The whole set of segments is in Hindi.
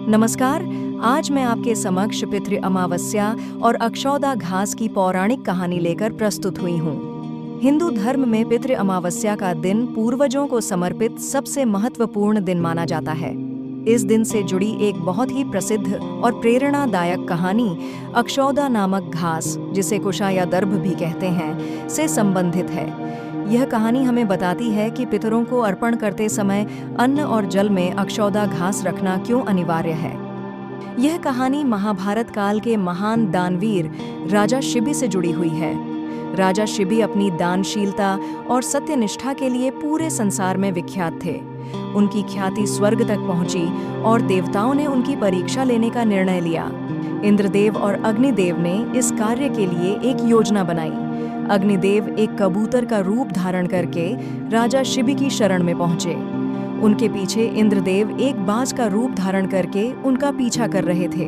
नमस्कार। आज मैं आपके समक्ष पितृ अमावस्या और अक्षौदा घास की पौराणिक कहानी लेकर प्रस्तुत हुई हूँ। हिंदू धर्म में पितृ अमावस्या का दिन पूर्वजों को समर्पित सबसे महत्वपूर्ण दिन माना जाता है। इस दिन से जुड़ी एक बहुत ही प्रसिद्ध और प्रेरणादायक कहानी अक्षौदा नामक घास, जिसे कुशा या दर्भ भी कहते हैं, से संबंधित है। यह कहानी हमें बताती है कि पितरों को अर्पण करते समय अन्न और जल में अक्षौदा घास रखना क्यों अनिवार्य है। यह कहानी महाभारत काल के महान दानवीर राजा शिबी से जुड़ी हुई है। राजा शिबी अपनी दानशीलता और सत्यनिष्ठा के लिए पूरे संसार में विख्यात थे। उनकी ख्याति स्वर्ग तक पहुंची और देवताओं ने उनकी परीक्षा लेने का निर्णय लिया। इंद्रदेव और अग्निदेव ने इस कार्य के लिए एक योजना बनाई। अग्निदेव एक कबूतर का रूप धारण करके राजा शिबी की शरण में पहुंचे। उनके पीछे इंद्रदेव एक बाज का रूप धारण करके उनका पीछा कर रहे थे।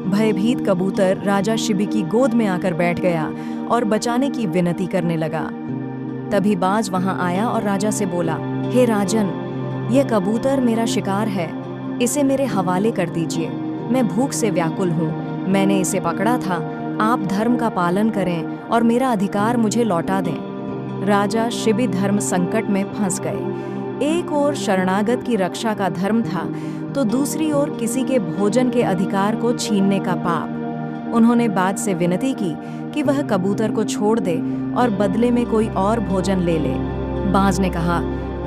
भयभीत कबूतर राजा शिबी की गोद में आकर बैठ गया और बचाने की विनती करने लगा। तभी बाज वहां आया और राजा से बोला, हे राजन, यह कबूतर मेरा शिकार है, इसे मेरे हवाले कर दीजिए। मैं भूख से व्याकुल हूँ, मैंने इसे पकड़ा था। आप धर्म का पालन करें और मेरा अधिकार मुझे लौटा दें। राजा शिबी धर्म संकट में फंस गए। एक ओर शरणागत की रक्षा का धर्म था, तो दूसरी ओर किसी के भोजन के अधिकार को छीनने का पाप। उन्होंने बाज से विनती की कि वह कबूतर को छोड़ दे और बदले में कोई और भोजन ले ले। बाज ने कहा,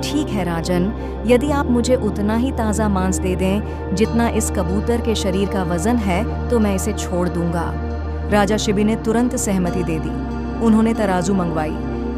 ठीक है राजन, यदि आप मुझे उतना ही ताज़ा मांस दे दें जितना इस कबूतर के शरीर का वजन है, तो मैं इसे छोड़ दूंगा। राजा शिबी ने तुरंत सहमति दे दी। उन्होंने तराजू मंगवाई।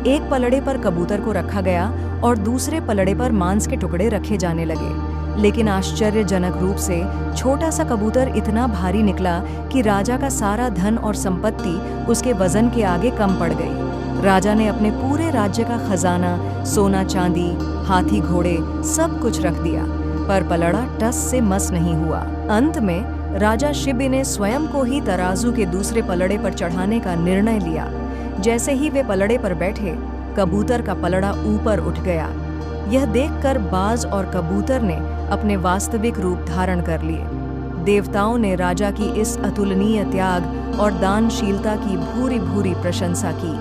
एक पलड़े पर कबूतर को रखा गया और दूसरे पलड़े पर मांस के टुकड़े रखे जाने लगे। लेकिन आश्चर्यजनक रूप से छोटा सा कबूतर इतना भारी निकला कि राजा का सारा धन और संपत्ति उसके वजन के आगे कम पड़ गई। राजा ने अपने पूरे राज्य का खजाना, सोना चांदी, हाथी घोड़े सब कुछ रख दिया, पर पलड़ा टस से मस नहीं हुआ। अंत में राजा शिबी ने स्वयं को ही तराजू के दूसरे पलड़े पर चढ़ाने का निर्णय लिया। जैसे ही वे पलड़े पर बैठे, कबूतर का पलड़ा ऊपर उठ गया। यह देखकर बाज और कबूतर ने अपने वास्तविक रूप धारण कर लिए। देवताओं ने राजा की इस अतुलनीय त्याग और दानशीलता की भूरी भूरी प्रशंसा की।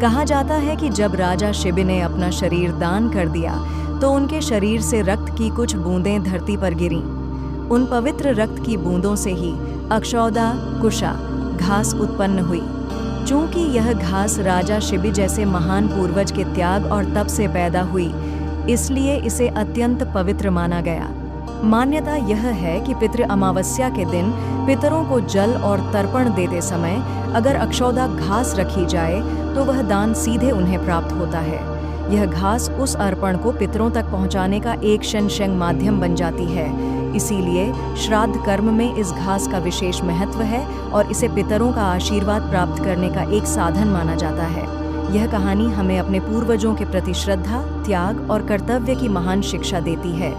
कहा जाता है कि जब राजा शिबी ने अपना शरीर दान कर दिया, तो उनके शरीर से रक्त की कुछ बूंदें धरती पर गिरीं। उन पवित्र रक्त की बूंदों से ही अक्षौदा कुशा घास उत्पन्न हुई। चूंकि यह घास राजा शिबी जैसे महान पूर्वज के त्याग और तप से पैदा हुई, इसलिए इसे अत्यंत पवित्र माना गया। मान्यता यह है कि पितृ अमावस्या के दिन पितरों को जल और तर्पण देते समय अगर अक्षौदा घास रखी जाए, तो वह दान सीधे उन्हें प्राप्त होता है। यह घास उस अर्पण को पितरों तक पहुंचाने का एक क्षणशंग माध्यम बन जाती है। इसीलिए श्राद्ध कर्म में इस घास का विशेष महत्व है और इसे पितरों का आशीर्वाद प्राप्त करने का एक साधन माना जाता है। यह कहानी हमें अपने पूर्वजों के प्रति श्रद्धा, त्याग और कर्तव्य की महान शिक्षा देती है।